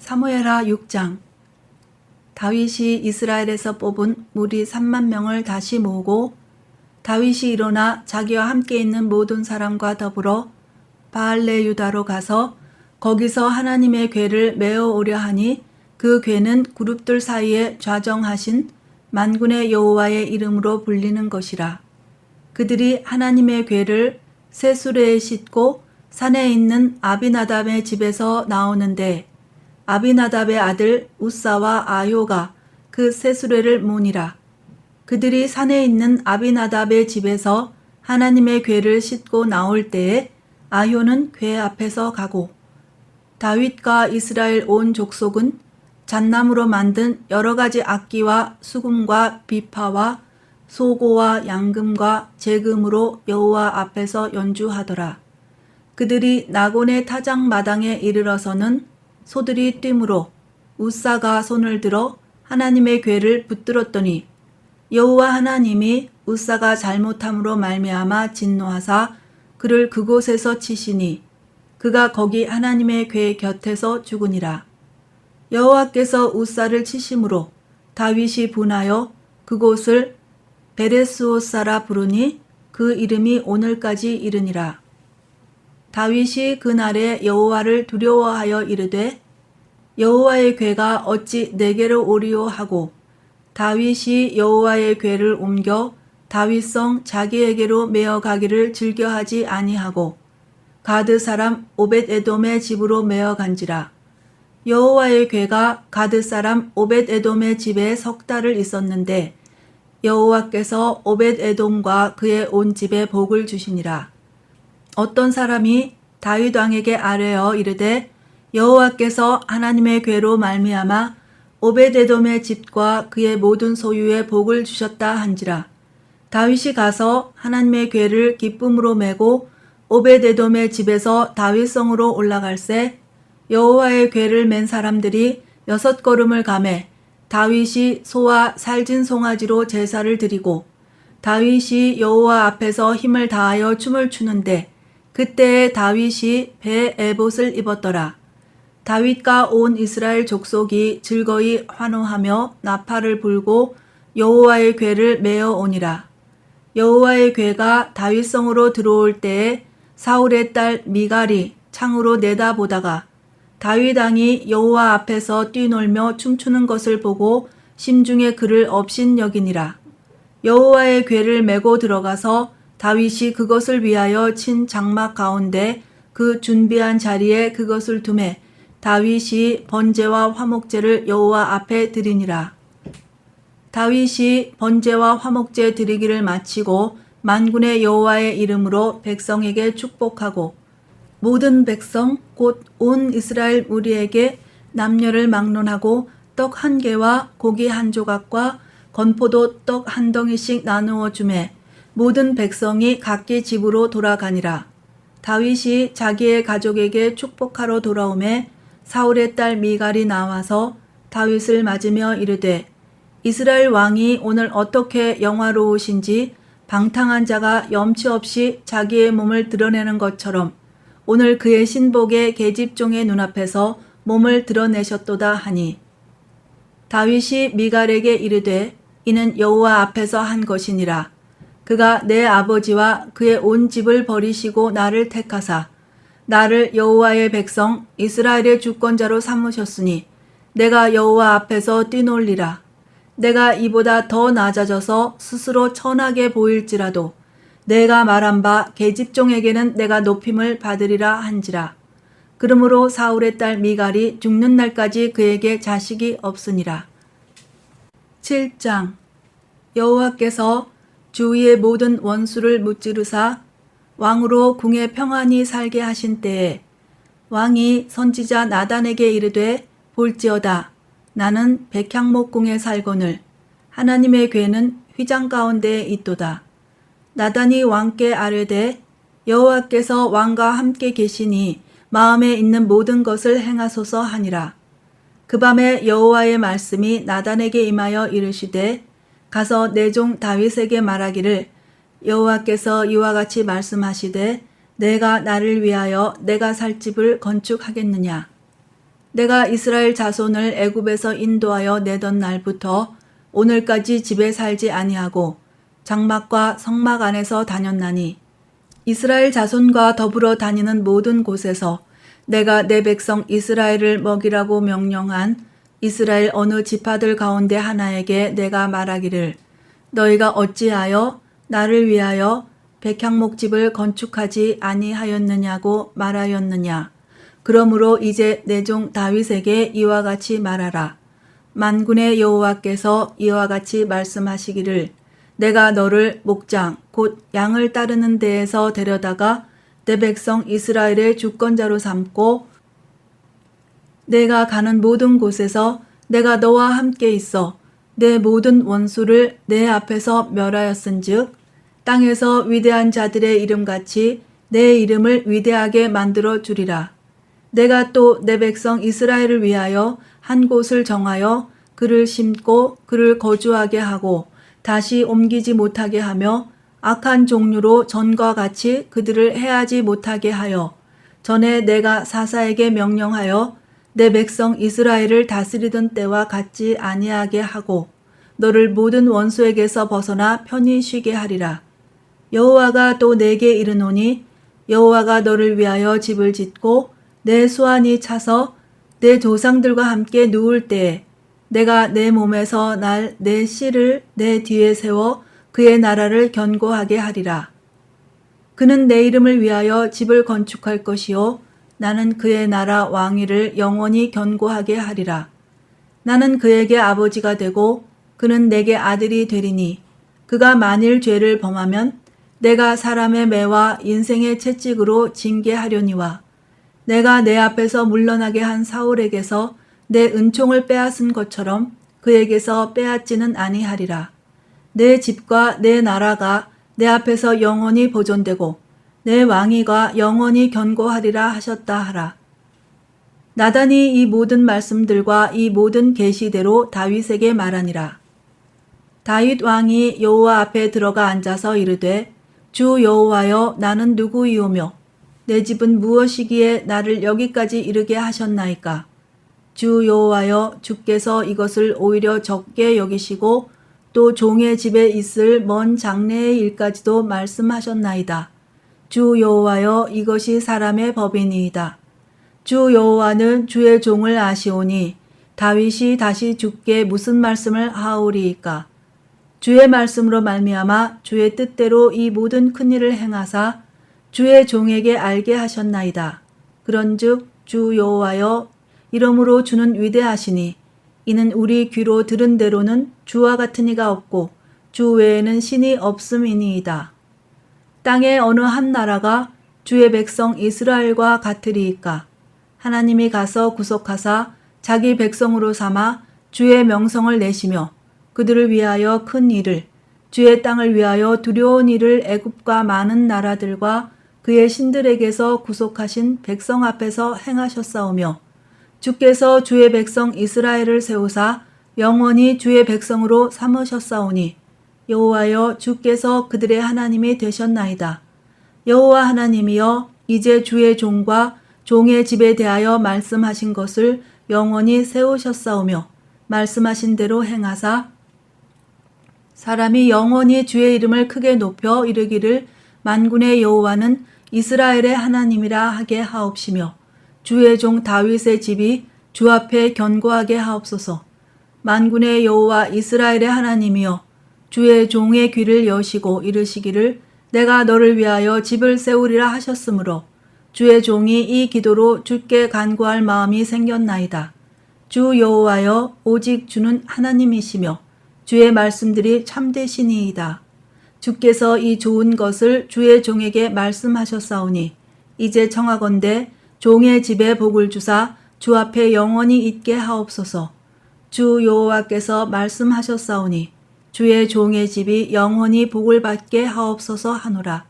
사무엘하 6장. 다윗이 이스라엘에서 뽑은 무리 3만 명을 다시 모으고 다윗이 일어나 자기와 함께 있는 모든 사람과 더불어 바알레 유다로 가서 거기서 하나님의 궤를 메어 오려 하니 그 궤는 그룹들 사이에 좌정하신 만군의 여호와의 이름으로 불리는 것이라. 그들이 하나님의 궤를 새 수레에 싣고 산에 있는 아비나답의 집에서 나오는데 아비나답의 아들 우사와 아요가 그 새 수레를 모니라. 그들이 산에 있는 아비나답의 집에서 하나님의 궤를 싣고 나올 때에 아요는 궤 앞에서 가고 다윗과 이스라엘 온 족속은 잣나무로 만든 여러 가지 악기와 수금과 비파와 소고와 양금과 제금으로 여호와 앞에서 연주하더라. 그들이 나곤의 타작 마당에 이르러서는 소들이 뛰므로 우사가 손을 들어 하나님의 궤를 붙들었더니 여호와 하나님이 우사가 잘못함으로 말미암아 진노하사 그를 그곳에서 치시니 그가 거기 하나님의 궤 곁에서 죽으니라. 여호와께서 우사를 치심으로 다윗이 분하여 그곳을 베레스오사라 부르니 그 이름이 오늘까지 이르니라. 다윗이 그날에 여호와를 두려워하여 이르되 여호와의 궤가 어찌 내게로 오리오 하고 다윗이 여호와의 궤를 옮겨 다윗성 자기에게로 메어 가기를 즐겨하지 아니하고 가드 사람 오벳에돔의 집으로 메어 간지라. 여호와의 궤가 가드 사람 오벳에돔의 집에 석 달을 있었는데 여호와께서 오벳에돔과 그의 온 집에 복을 주시니라. 어떤 사람이 다윗 왕에게 아뢰어 이르되 여호와께서 하나님의 궤로 말미암아 오벳에돔의 집과 그의 모든 소유에 복을 주셨다 한지라. 다윗이 가서 하나님의 궤를 기쁨으로 메고 오벳에돔의 집에서 다윗성으로 올라갈새 여호와의 궤를 맨 사람들이 6걸음을 가매 다윗이 소와 살진 송아지로 제사를 드리고 다윗이 여호와 앞에서 힘을 다하여 춤을 추는데 그때에 다윗이 배 에봇을 입었더라. 다윗과 온 이스라엘 족속이 즐거이 환호하며 나팔을 불고 여호와의 궤를 메어 오니라. 여호와의 궤가 다윗성으로 들어올 때에 사울의 딸 미갈이 창으로 내다보다가 다윗 왕이 여호와 앞에서 뛰놀며 춤추는 것을 보고 심중에 그를 업신여기니라. 여호와의 궤를 메고 들어가서 다윗이 그것을 위하여 친 장막 가운데 그 준비한 자리에 그것을 두매 다윗이 번제와 화목제를 여호와 앞에 드리니라. 다윗이 번제와 화목제 드리기를 마치고 만군의 여호와의 이름으로 백성에게 축복하고 모든 백성 곧 온 이스라엘 무리에게 남녀를 막론하고 떡 1개와 고기 1조각과 건포도 떡 1덩이씩 나누어 주매 모든 백성이 각기 집으로 돌아가니라. 다윗이 자기의 가족에게 축복하러 돌아오매 사울의 딸 미갈이 나와서 다윗을 맞으며 이르되 이스라엘 왕이 오늘 어떻게 영화로우신지 방탕한 자가 염치 없이 자기의 몸을 드러내는 것처럼 오늘 그의 신복의 계집종의 눈앞에서 몸을 드러내셨도다 하니 다윗이 미갈에게 이르되 이는 여호와 앞에서 한 것이니라. 그가 내 아버지와 그의 온 집을 버리시고 나를 택하사 나를 여호와의 백성 이스라엘의 주권자로 삼으셨으니 내가 여호와 앞에서 뛰놀리라. 내가 이보다 더 낮아져서 스스로 천하게 보일지라도 내가 말한 바 계집종에게는 내가 높임을 받으리라 한지라. 그러므로 사울의 딸 미갈이 죽는 날까지 그에게 자식이 없으니라. 7장. 여호와께서 주위의 모든 원수를 무찌르사 왕으로 궁에 평안히 살게 하신 때에 왕이 선지자 나단에게 이르되 볼지어다 나는 백향목궁에 살거늘 하나님의 궤는 휘장 가운데에 있도다. 나단이 왕께 아뢰되 여호와께서 왕과 함께 계시니 마음에 있는 모든 것을 행하소서 하니라. 그 밤에 여호와의 말씀이 나단에게 임하여 이르시되 가서 내 종 다윗에게 말하기를 여호와께서 이와 같이 말씀하시되 내가 나를 위하여 내가 살 집을 건축하겠느냐. 내가 이스라엘 자손을 애굽에서 인도하여 내던 날부터 오늘까지 집에 살지 아니하고 장막과 성막 안에서 다녔나니 이스라엘 자손과 더불어 다니는 모든 곳에서 내가 내 백성 이스라엘을 먹이라고 명령한 이스라엘 어느 지파들 가운데 하나에게 내가 말하기를 너희가 어찌하여 나를 위하여 백향목집을 건축하지 아니하였느냐고 말하였느냐. 그러므로 이제 내 종 다윗에게 이와 같이 말하라. 만군의 여호와께서 이와 같이 말씀하시기를 내가 너를 목장 곧 양을 따르는 데에서 데려다가 내 백성 이스라엘의 주권자로 삼고 내가 가는 모든 곳에서 내가 너와 함께 있어 내 모든 원수를 내 앞에서 멸하였은즉 땅에서 위대한 자들의 이름같이 내 이름을 위대하게 만들어 주리라. 내가 또 내 백성 이스라엘을 위하여 한 곳을 정하여 그를 심고 그를 거주하게 하고 다시 옮기지 못하게 하며 악한 종류로 전과 같이 그들을 해하지 못하게 하여 전에 내가 사사에게 명령하여 내 백성 이스라엘을 다스리던 때와 같지 아니하게 하고 너를 모든 원수에게서 벗어나 편히 쉬게 하리라. 여호와가 또 내게 이르노니 여호와가 너를 위하여 집을 짓고 내 수완이 차서 내 조상들과 함께 누울 때에 내가 내 몸에서 날 내 씨를 내 뒤에 세워 그의 나라를 견고하게 하리라. 그는 내 이름을 위하여 집을 건축할 것이요 나는 그의 나라 왕위를 영원히 견고하게 하리라. 나는 그에게 아버지가 되고 그는 내게 아들이 되리니 그가 만일 죄를 범하면 내가 사람의 매와 인생의 채찍으로 징계하려니와 내가 내 앞에서 물러나게 한 사울에게서 내 은총을 빼앗은 것처럼 그에게서 빼앗지는 아니하리라. 내 집과 내 나라가 내 앞에서 영원히 보존되고 내 왕위가 영원히 견고하리라 하셨다 하라. 나단이 이 모든 말씀들과 이 모든 계시대로 다윗에게 말하니라. 다윗 왕이 여호와 앞에 들어가 앉아서 이르되 주 여호와여 나는 누구이오며 내 집은 무엇이기에 나를 여기까지 이르게 하셨나이까. 주 여호와여 주께서 이것을 오히려 적게 여기시고 또 종의 집에 있을 먼 장래의 일까지도 말씀하셨나이다. 주 여호와여 이것이 사람의 법이니이다. 주 여호와는 주의 종을 아시오니 다윗이 다시 주께 무슨 말씀을 하오리이까. 주의 말씀으로 말미암아 주의 뜻대로 이 모든 큰일을 행하사 주의 종에게 알게 하셨나이다. 그런즉 주 여호와여 이러므로 주는 위대하시니 이는 우리 귀로 들은 대로는 주와 같은 이가 없고 주 외에는 신이 없음이니이다. 땅의 어느 한 나라가 주의 백성 이스라엘과 같으리이까. 하나님이 가서 구속하사 자기 백성으로 삼아 주의 명성을 내시며 그들을 위하여 큰 일을 주의 땅을 위하여 두려운 일을 애굽과 많은 나라들과 그의 신들에게서 구속하신 백성 앞에서 행하셨사오며 주께서 주의 백성 이스라엘을 세우사 영원히 주의 백성으로 삼으셨사오니 여호와여 주께서 그들의 하나님이 되셨나이다. 여호와 하나님이여 이제 주의 종과 종의 집에 대하여 말씀하신 것을 영원히 세우셨사오며 말씀하신 대로 행하사 사람이 영원히 주의 이름을 크게 높여 이르기를 만군의 여호와는 이스라엘의 하나님이라 하게 하옵시며 주의 종 다윗의 집이 주 앞에 견고하게 하옵소서. 만군의 여호와 이스라엘의 하나님이여 주의 종의 귀를 여시고 이르시기를 내가 너를 위하여 집을 세우리라 하셨으므로 주의 종이 이 기도로 주께 간구할 마음이 생겼나이다. 주 여호와여 오직 주는 하나님이시며 주의 말씀들이 참되시니이다. 주께서 이 좋은 것을 주의 종에게 말씀하셨사오니 이제 청하건대 종의 집에 복을 주사 주 앞에 영원히 있게 하옵소서. 주 여호와께서 말씀하셨사오니 주의 종의 집이 영원히 복을 받게 하옵소서 하노라.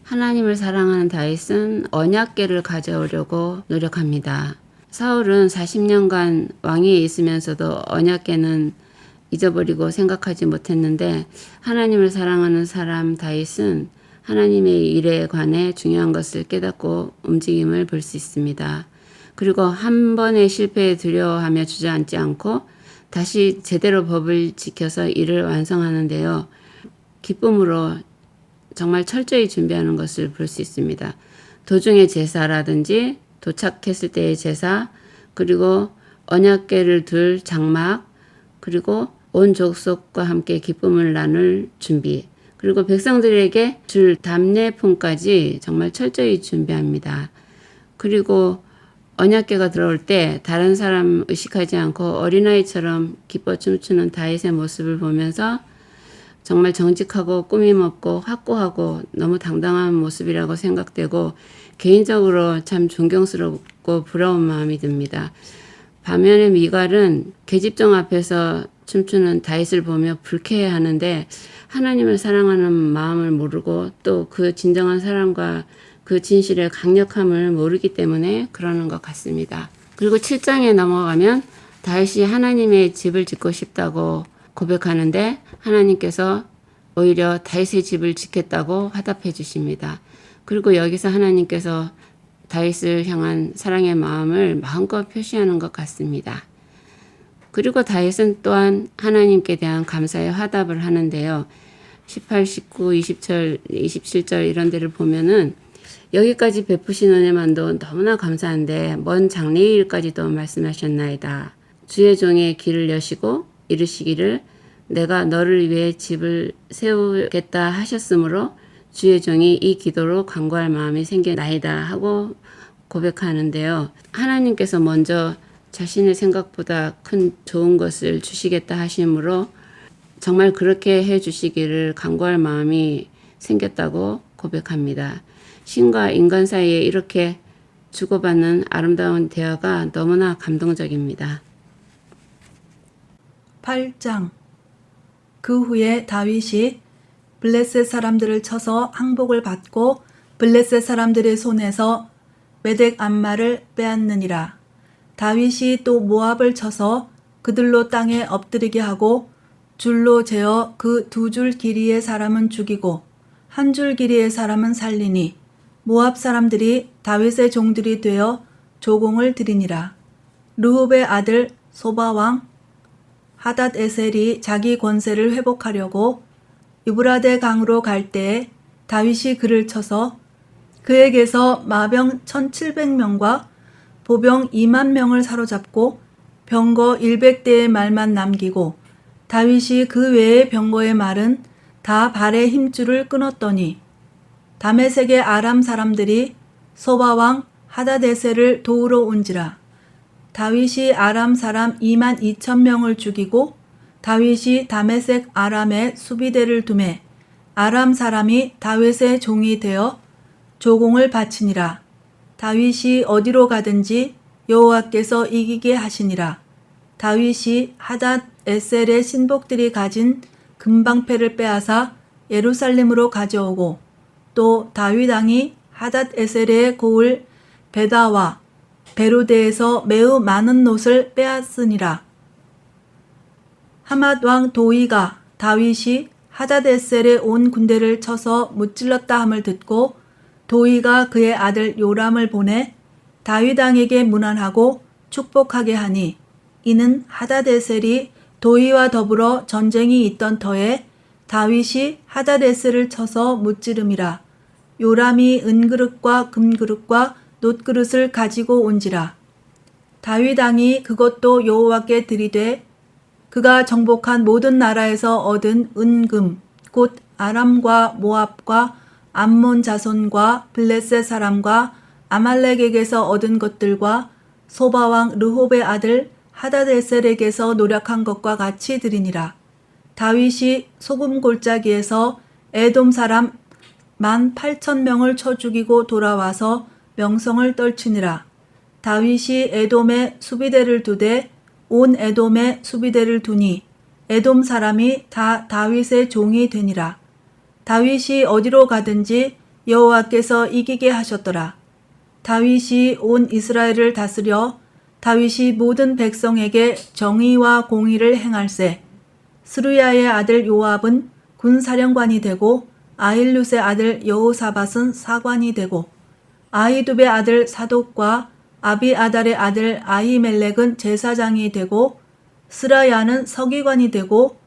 하나님을 사랑하는 다윗은 언약궤를 가져오려고 노력합니다. 사울은 40년간 왕위에 있으면서도 언약궤는 잊어버리고 생각하지 못했는데 하나님을 사랑하는 사람 다윗은 하나님의 일에 관해 중요한 것을 깨닫고 움직임을 볼 수 있습니다. 그리고 한 번의 실패에 두려워하며 주저앉지 않고 다시 제대로 법을 지켜서 일을 완성하는데요. 기쁨으로 정말 철저히 준비하는 것을 볼 수 있습니다. 도중의 제사라든지 도착했을 때의 제사, 그리고 언약궤를 둘 장막, 그리고 온 족속과 함께 기쁨을 나눌 준비, 그리고 백성들에게 줄 답례품까지 정말 철저히 준비합니다. 그리고 언약궤가 들어올 때 다른 사람 의식하지 않고 어린아이처럼 기뻐 춤추는 다윗의 모습을 보면서 정말 정직하고 꾸밈없고 확고하고 너무 당당한 모습이라고 생각되고 개인적으로 참 존경스럽고 부러운 마음이 듭니다. 반면에 미갈은 계집종 앞에서 춤추는 다윗을 보며 불쾌해하는데 하나님을 사랑하는 마음을 모르고 또 그 진정한 사랑과 그 진실의 강력함을 모르기 때문에 그러는 것 같습니다. 그리고 7장에 넘어가면 다윗이 하나님의 집을 짓고 싶다고 고백하는데 하나님께서 오히려 다윗의 집을 짓겠다고 화답해 주십니다. 그리고 여기서 하나님께서 다윗을 향한 사랑의 마음을 마음껏 표시하는 것 같습니다. 그리고 다윗은 또한 하나님께 대한 감사의 화답을 하는데요. 18, 19, 20절, 27절 이런 데를 보면은 여기까지 베푸신 은혜만도 너무나 감사한데 먼 장래의 일까지도 말씀하셨나이다. 주의 종의 길을 여시고 이르시기를 내가 너를 위해 집을 세우겠다 하셨으므로 주의 종이 이 기도로 간구할 마음이 생겨나이다 하고 고백하는데요. 하나님께서 먼저 자신의 생각보다 큰 좋은 것을 주시겠다 하심으로 정말 그렇게 해주시기를 간구할 마음이 생겼다고 고백합니다. 신과 인간 사이에 이렇게 주고받는 아름다운 대화가 너무나 감동적입니다. 8장. 그 후에 다윗이 블레셋 사람들을 쳐서 항복을 받고 블레셋 사람들의 손에서 메덱 암마를 빼앗느니라. 다윗이 또 모압을 쳐서 그들로 땅에 엎드리게 하고 줄로 재어 그 2줄 길이의 사람은 죽이고 1줄 길이의 사람은 살리니 모압 사람들이 다윗의 종들이 되어 조공을 드리니라. 르홉의 아들 소바왕 하닷에셀이 자기 권세를 회복하려고 유브라데 강으로 갈 때에 다윗이 그를 쳐서 그에게서 마병 1700명과 보병 2만 명을 사로잡고 병거 100대의 말만 남기고 다윗이 그 외의 병거의 말은 다 발의 힘줄을 끊었더니 다메섹의 아람 사람들이 소바왕 하다데셀을 도우러 온지라. 다윗이 아람 사람 2만 2천 명을 죽이고 다윗이 다메섹 아람에 수비대를 두매 아람 사람이 다윗의 종이 되어 조공을 바치니라. 다윗이 어디로 가든지 여호와께서 이기게 하시니라. 다윗이 하닷 에셀의 신복들이 가진 금방패를 빼앗아 예루살렘으로 가져오고 또 다윗 왕이 하닷 에셀의 고을 베다와 베로데에서 매우 많은 놋을 빼앗으니라. 하맛 왕 도이가 다윗이 하닷 에셀의 온 군대를 쳐서 무찔렀다 함을 듣고 도이가 그의 아들 요람을 보내 다윗 왕에게 문안하고 축복하게 하니 이는 하닷 에셀이 도이와 더불어 전쟁이 있던 터에 다윗이 하닷 에셀을 쳐서 무찌름이라. 요람이 은그릇과 금그릇과 놋그릇을 가지고 온지라. 다윗 왕이 그것도 여호와께 드리되 그가 정복한 모든 나라에서 얻은 은금 곧 아람과 모압과 암몬 자손과 블레셋 사람과 아말렉에게서 얻은 것들과 소바왕 르홉의 아들 하닷에셀에게서 노력한 것과 같이 드리니라. 다윗이 소금 골짜기에서 에돔 사람 18,000명을 쳐 죽이고 돌아와서 명성을 떨치니라. 다윗이 에돔에 수비대를 두되 온 에돔에 수비대를 두니 에돔 사람이 다 다윗의 종이 되니라. 다윗이 어디로 가든지 여호와께서 이기게 하셨더라. 다윗이 온 이스라엘을 다스려 다윗이 모든 백성에게 정의와 공의를 행할세. 스루야의 아들 요압은 군사령관이 되고 아힐룻의 아들 여호사밧은 사관이 되고 아히두베의 아들 사독과 아비아달의 아들 아히멜렉은 제사장이 되고 스라야는 서기관이 되고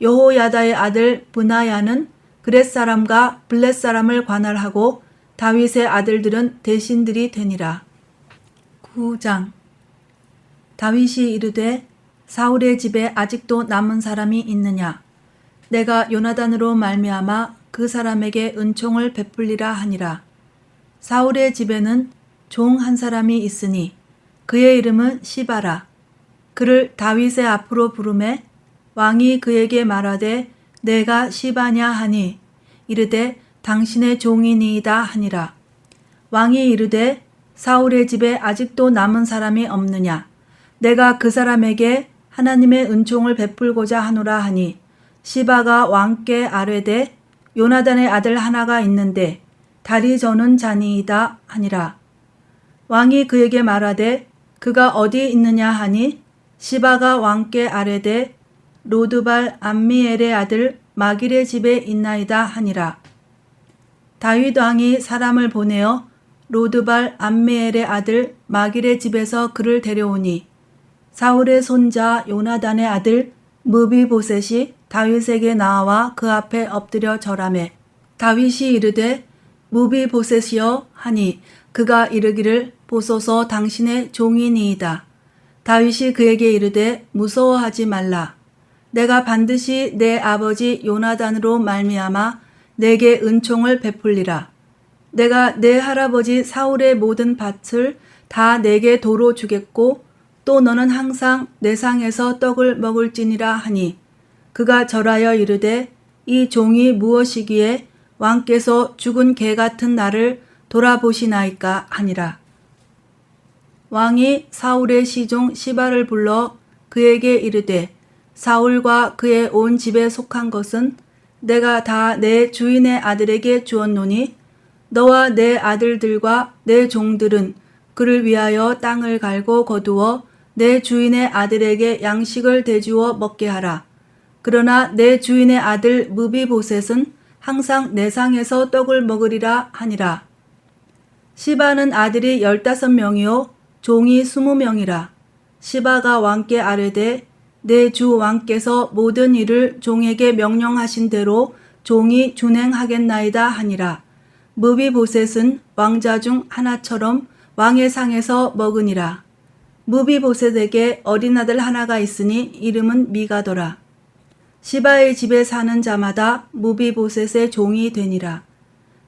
여호야다의 아들 브나야는 그렛 사람과 블렛 사람을 관할하고 다윗의 아들들은 대신들이 되니라. 9장. 다윗이 이르되 사울의 집에 아직도 남은 사람이 있느냐? 내가 요나단으로 말미암아 그 사람에게 은총을 베풀리라 하니라. 사울의 집에는 종 한 사람이 있으니 그의 이름은 시바라. 그를 다윗의 앞으로 부르매 왕이 그에게 말하되 내가 시바냐 하니 이르되 당신의 종이니이다 하니라. 왕이 이르되 사울의 집에 아직도 남은 사람이 없느냐? 내가 그 사람에게 하나님의 은총을 베풀고자 하노라 하니 시바가 왕께 아뢰되 요나단의 아들 하나가 있는데 다리 저는 자니이다 하니라. 왕이 그에게 말하되 그가 어디 있느냐 하니 시바가 왕께 아뢰되 로드발 암미엘의 아들 마길의 집에 있나이다 하니라. 다윗 왕이 사람을 보내어 로드발 암미엘의 아들 마길의 집에서 그를 데려오니 사울의 손자 요나단의 아들 무비보셋이 다윗에게 나와 그 앞에 엎드려 절하매 다윗이 이르되 무비보셋이여 하니 그가 이르기를 보소서 당신의 종이니이다. 다윗이 그에게 이르되 무서워하지 말라. 내가 반드시 내 아버지 요나단으로 말미암아 내게 은총을 베풀리라. 내가 내 할아버지 사울의 모든 밭을 다 내게 도로 주겠고 또 너는 항상 내 상에서 떡을 먹을지니라 하니 그가 절하여 이르되 이 종이 무엇이기에 왕께서 죽은 개 같은 나를 돌아보시나이까 하니라. 왕이 사울의 시종 시바를 불러 그에게 이르되 사울과 그의 온 집에 속한 것은 내가 다 내 주인의 아들에게 주었노니 너와 내 아들들과 내 종들은 그를 위하여 땅을 갈고 거두어 내 주인의 아들에게 양식을 대주어 먹게 하라. 그러나 내 주인의 아들 무비보셋은 항상 내 상에서 떡을 먹으리라 하니라. 시바는 아들이 15명이요 종이 20명이라. 시바가 왕께 아뢰되 내 주 왕께서 모든 일을 종에게 명령하신 대로 종이 준행하겠나이다 하니라. 무비보셋은 왕자 중 하나처럼 왕의 상에서 먹으니라. 무비보셋에게 어린아들 하나가 있으니 이름은 미가더라. 시바의 집에 사는 자마다 무비보셋의 종이 되니라.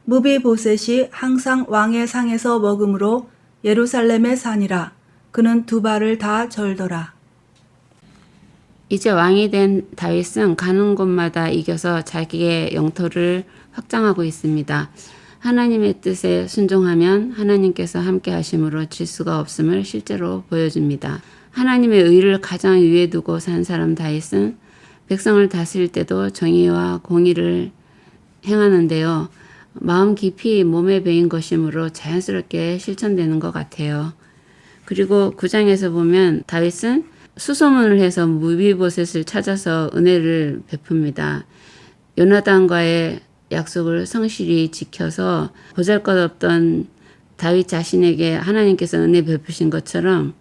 무비보셋이 항상 왕의 상에서 먹으므로 예루살렘에 사니라. 그는 두 발을 다 절더라. 이제 왕이 된 다윗은 가는 곳마다 이겨서 자기의 영토를 확장하고 있습니다. 하나님의 뜻에 순종하면 하나님께서 함께 하심으로 질 수가 없음을 실제로 보여줍니다. 하나님의 의를 가장 위에 두고 산 사람 다윗은 백성을 다스릴 때도 정의와 공의를 행하는데요. 마음 깊이 몸에 배인 것이므로 자연스럽게 실천되는 것 같아요. 그리고 9장에서 보면 다윗은 수소문을 해서 무비보셋을 찾아서 은혜를 베풉니다. 요나단과의 약속을 성실히 지켜서 보잘것없던 다윗 자신에게 하나님께서 은혜 베푸신 것처럼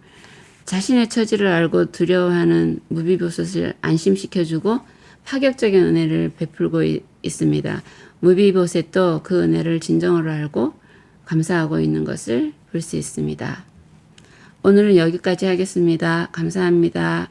자신의 처지를 알고 두려워하는 무비보셋을 안심시켜주고 파격적인 은혜를 베풀고 있습니다. 무비보셋도 그 은혜를 진정으로 알고 감사하고 있는 것을 볼 수 있습니다. 오늘은 여기까지 하겠습니다. 감사합니다.